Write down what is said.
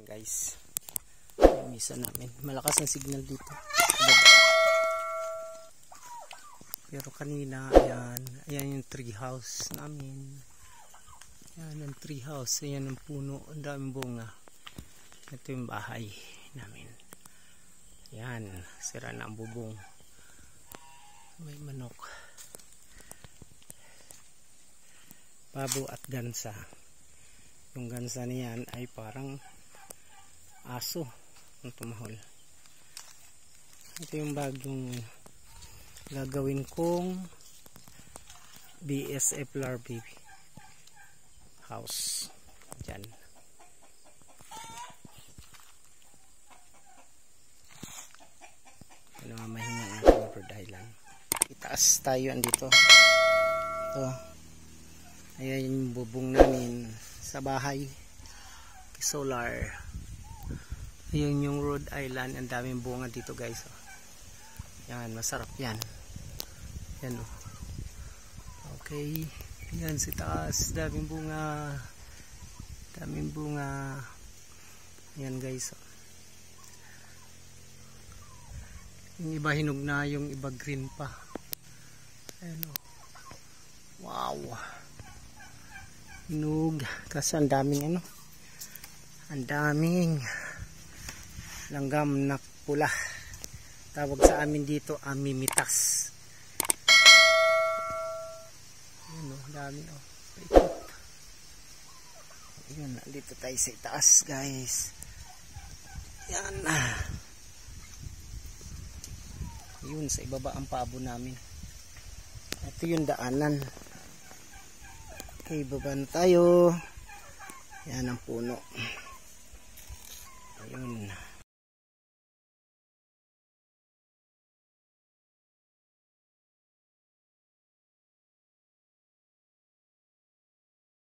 Guys, yung misa namin, malakas ang signal dito, pero kanina ayan yung tree house namin. Ayan ang tree house, ayan ang puno, ang daming bunga. Ito yung bahay namin. Ayan, sira na ang bubong, may manok, pabo at gansa. Yung gansa niyan ay parang aso ang tumahol. Ito yung bagong gagawin kong BSF larvae house dyan. Namamahinga ang aking Rhode Island. Itaas tayo andito. Ito, ayan yung bubong namin sa bahay, solar. Ayun yung Rhode Island, ang daming bunga dito guys. Yan, masarap yan. Yan o. Okay, yan si taas, daming bunga, daming bunga. Yan guys. Yung iba hinog na, yung iba green pa. Ayan o. Wow, hinog kasi ang daming ang daming langgam na pula, tawag sa amin dito amimitas. Ayun o, dami o, paikot. Ayun, dito tayo sa itaas guys. Yan, yun sa ibaba ang pabo namin. Ito yung daanan. Okay, baba na tayo. Yan ang puno. Ayun.